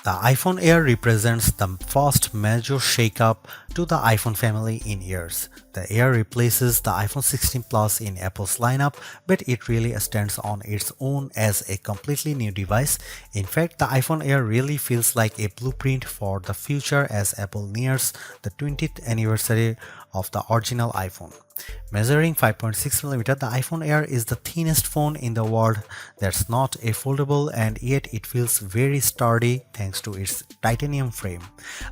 The iPhone Air represents the first major shakeup to the iPhone family in years. The Air replaces the iPhone 16 Plus in Apple's lineup, but it really stands on its own as a completely new device. In fact, the iPhone Air really feels like a blueprint for the future as Apple nears the 20th anniversary of the original iPhone. Measuring 5.6mm, the iPhone Air is the thinnest phone in the world that's not a foldable, and yet it feels very sturdy thanks to its titanium frame.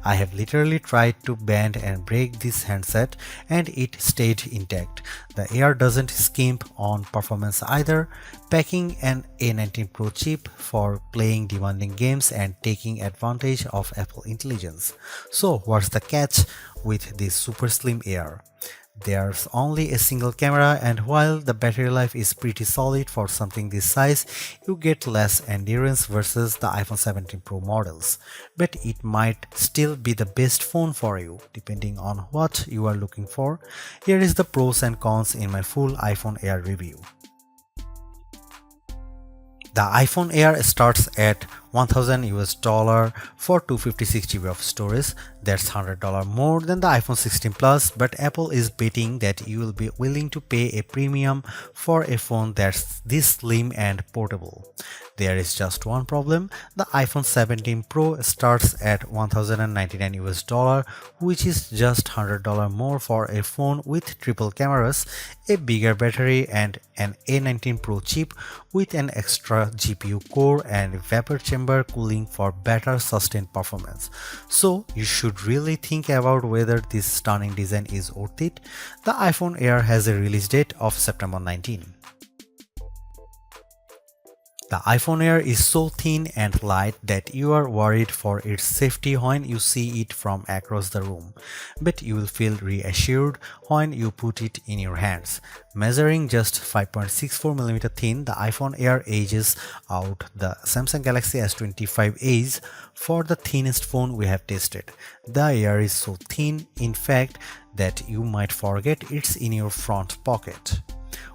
I have literally tried to bend and break this handset and it stayed intact. The Air doesn't skimp on performance either, packing an A19 Pro chip for playing demanding games and taking advantage of Apple intelligence. So what's the catch with this super slim Air? There's only a single camera, and while the battery life is pretty solid for something this size, you get less endurance versus the iPhone 17 Pro models. But it might still be the best phone for you, depending on what you are looking for. Here is the pros and cons in my full iPhone Air review. The iPhone Air starts at $1,000 for 256GB of storage. That's $100 more than the iPhone 16 Plus, but Apple is betting that you will be willing to pay a premium for a phone that's this slim and portable. There is just one problem. The iPhone 17 Pro starts at $1,099, which is just $100 more for a phone with triple cameras, a bigger battery, and an A19 Pro chip with an extra GPU core and vapor chamber cooling for better sustained performance. So you should really think about whether this stunning design is worth it. The iPhone Air has a release date of September 19. The iPhone Air is so thin and light that you are worried for its safety when you see it from across the room, but you will feel reassured when you put it in your hands. Measuring just 5.64mm thin, the iPhone Air edges out the Samsung Galaxy S25 Edge for the thinnest phone we have tested. The Air is so thin, in fact, that you might forget it's in your front pocket.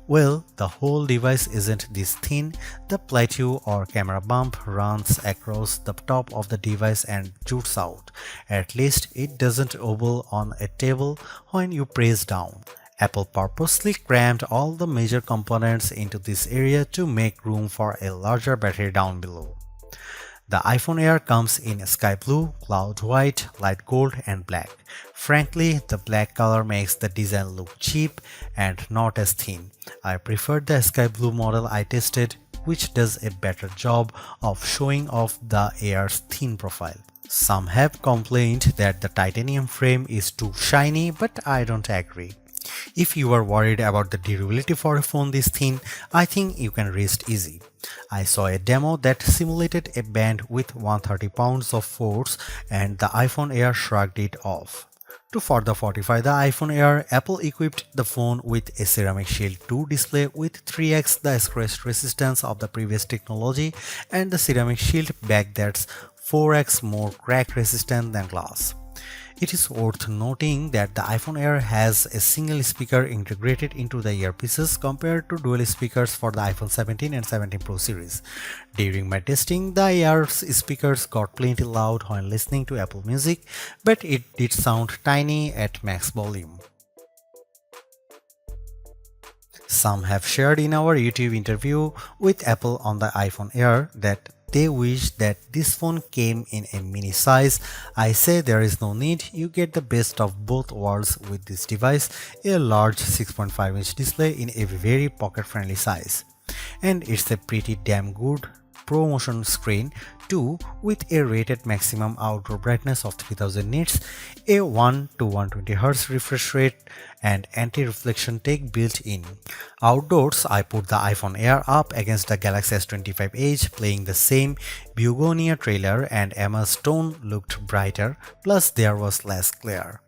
Well, the whole device isn't this thin. The plateau or camera bump runs across the top of the device and jutes out. At least it doesn't wobble on a table when you press down. Apple purposely crammed all the major components into this area to make room for a larger battery down below. The iPhone Air comes in sky blue, cloud white, light gold, and black. Frankly, the black color makes the design look cheap and not as thin. I preferred the sky blue model I tested, which does a better job of showing off the Air's thin profile. Some have complained that the titanium frame is too shiny, but I don't agree. If you are worried about the durability for a phone this thin, I think you can rest easy. I saw a demo that simulated a band with 130 pounds of force and the iPhone Air shrugged it off. To further fortify the iPhone Air, Apple equipped the phone with a Ceramic Shield 2 display with 3x the scratch resistance of the previous technology and the Ceramic Shield back that's 4x more crack resistant than glass. It is worth noting that the iPhone Air has a single speaker integrated into the earpieces compared to dual speakers for the iPhone 17 and 17 Pro series. During my testing, the Air's speakers got plenty loud when listening to Apple Music, but it did sound tiny at max volume. Some have shared in our YouTube interview with Apple on the iPhone Air that they wish that this phone came in a mini size. I say there is no need, you get the best of both worlds with this device, a large 6.5-inch display in a very pocket-friendly size. And it's a pretty damn good ProMotion screen too, with a rated maximum outdoor brightness of 3000 nits, a 1 to 120Hz refresh rate, and anti-reflection tech built in. Outdoors, I put the iPhone Air up against the Galaxy S25 Edge, playing the same Begonia trailer, and Emma's tone looked brighter, plus there was less glare.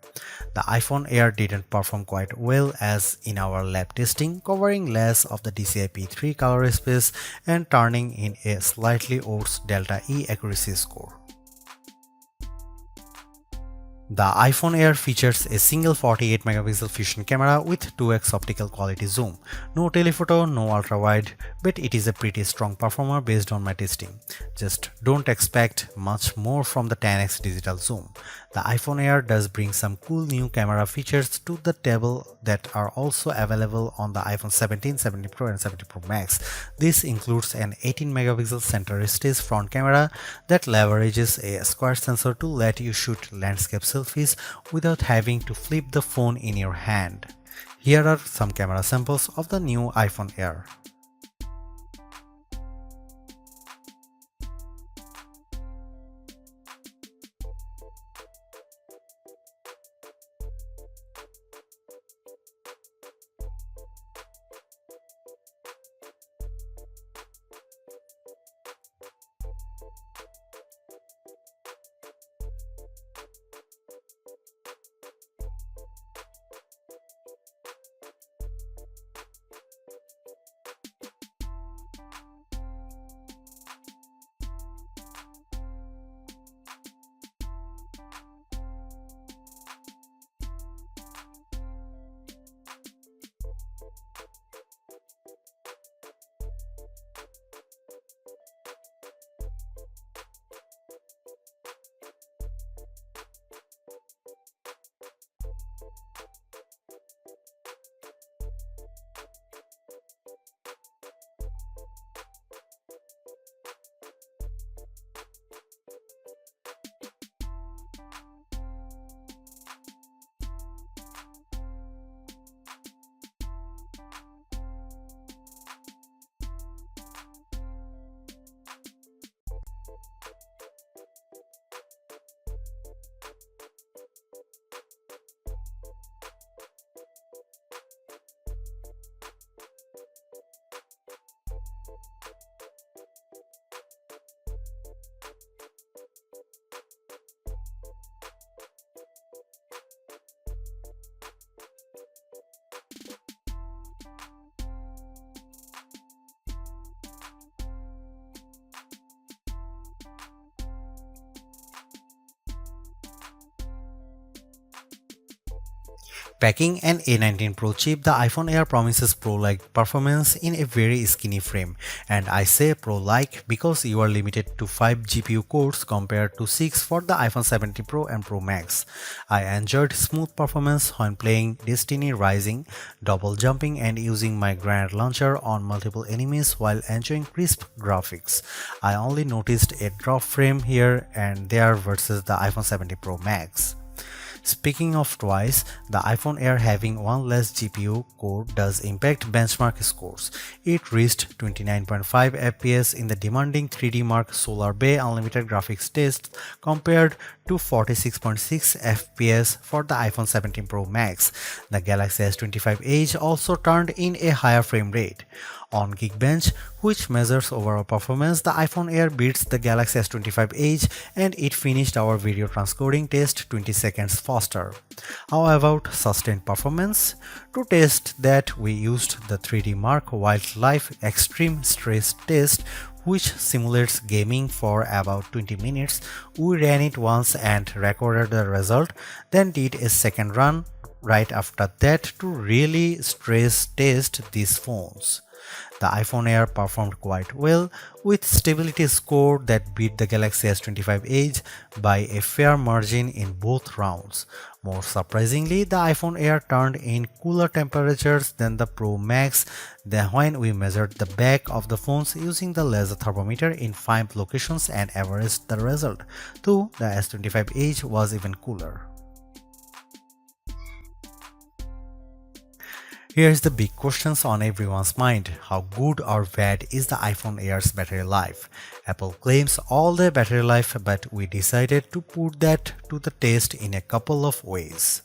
The iPhone Air didn't perform quite well as in our lab testing, covering less of the DCI-P3 color space and turning in a slightly worse Delta E accuracy score. The iPhone Air features a single 48 megapixel fusion camera with 2x optical quality zoom. No telephoto, no ultra-wide, but it is a pretty strong performer based on my testing. Just don't expect much more from the 10x digital zoom. The iPhone Air does bring some cool new camera features to the table that are also available on the iPhone 17, 17 Pro and 17 Pro Max. This includes an 18 megapixel center stage front camera that leverages a square sensor to let you shoot landscape selfies without having to flip the phone in your hand. Here are some camera samples of the new iPhone Air. Packing an A19 Pro chip, the iPhone Air promises Pro-like performance in a very skinny frame. And I say Pro-like because you are limited to 5 GPU cores compared to 6 for the iPhone 17 Pro and Pro Max. I enjoyed smooth performance when playing Destiny Rising, double jumping and using my grenade launcher on multiple enemies while enjoying crisp graphics. I only noticed a drop frame here and there versus the iPhone 17 Pro Max. Speaking of twice, the iPhone Air having one less GPU core does impact benchmark scores. It reached 29.5 FPS in the demanding 3D Mark Solar Bay Unlimited graphics test compared to 46.6 FPS for the iPhone 17 Pro Max. The Galaxy S25 Edge also turned in a higher frame rate. On Geekbench, which measures overall performance, the iPhone Air beats the Galaxy S25 Edge and it finished our video transcoding test 20 seconds faster. How about sustained performance? To test that, we used the 3D Mark Wildlife Extreme Stress Test, which simulates gaming for about 20 minutes. We ran it once and recorded the result, then did a second run right after that to really stress test these phones. The iPhone Air performed quite well, with stability score that beat the Galaxy S25 Edge by a fair margin in both rounds. More surprisingly, the iPhone Air turned in cooler temperatures than the Pro Max when we measured the back of the phones using the laser thermometer in 5 locations and averaged the result, though the S25 Edge was even cooler. Here's the big questions on everyone's mind. How good or bad is the iPhone Air's battery life? Apple claims all the battery life, but we decided to put that to the test in a couple of ways.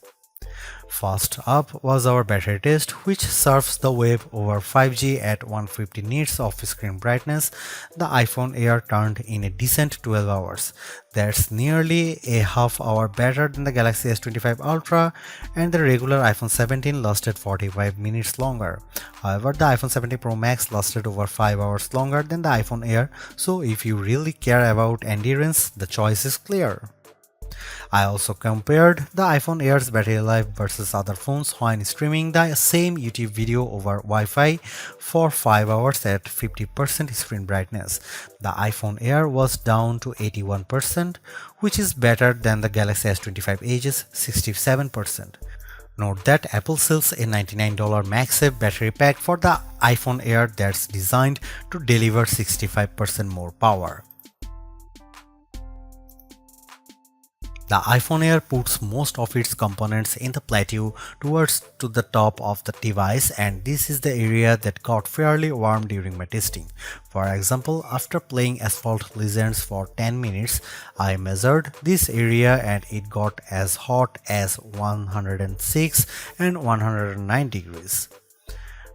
First up was our battery test, which surfs the web over 5G at 150 nits of screen brightness. The iPhone Air turned in a decent 12 hours. That's nearly a half hour better than the Galaxy S25 Ultra, and the regular iPhone 17 lasted 45 minutes longer. However, the iPhone 17 Pro Max lasted over 5 hours longer than the iPhone Air, so if you really care about endurance, the choice is clear. I also compared the iPhone Air's battery life versus other phones when streaming the same YouTube video over Wi-Fi for 5 hours at 50% screen brightness. The iPhone Air was down to 81%, which is better than the Galaxy S25 Edge's 67%. Note that Apple sells a $99 MagSafe Battery Pack for the iPhone Air that's designed to deliver 65% more power. The iPhone Air puts most of its components in the plateau towards to the top of the device, and this is the area that got fairly warm during my testing. For example, after playing Asphalt Legends for 10 minutes, I measured this area and it got as hot as 106 and 109 degrees.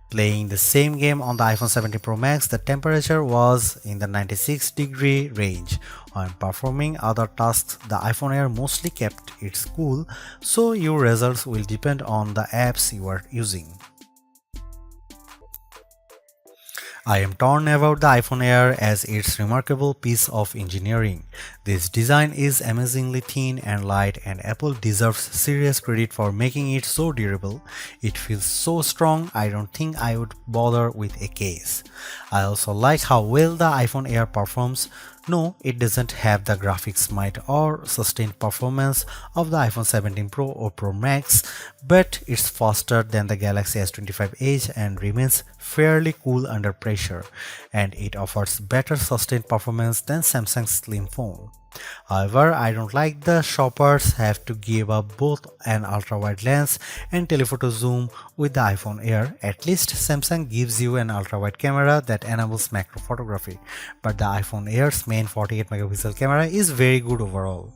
Playing the same game on the iPhone 17 Pro Max, the temperature was in the 96-degree range. When performing other tasks, the iPhone Air mostly kept it cool, so your results will depend on the apps you are using. I am torn about the iPhone Air as its remarkable piece of engineering. This design is amazingly thin and light, and Apple deserves serious credit for making it so durable. It feels so strong, I don't think I would bother with a case. I also like how well the iPhone Air performs. No, it doesn't have the graphics might or sustained performance of the iPhone 17 Pro or Pro Max, but it's faster than the Galaxy S25 Edge and remains fairly cool under pressure, and it offers better sustained performance than Samsung's slim phone. However, I don't like the shoppers have to give up both an ultra-wide lens and telephoto zoom with the iPhone Air. At least Samsung gives you an ultra-wide camera that enables macro photography, but the iPhone Air's main 48 megapixel camera is very good overall.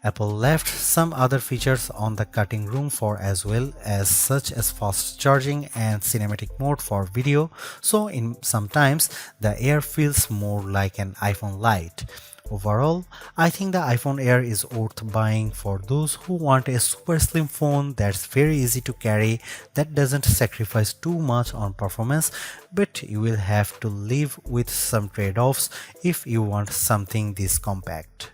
Apple left some other features on the cutting room floor as well, as such as fast charging and cinematic mode for video, so sometimes the Air feels more like an iPhone Lite. Overall, I think the iPhone Air is worth buying for those who want a super slim phone that's very easy to carry, that doesn't sacrifice too much on performance, but you will have to live with some trade-offs if you want something this compact.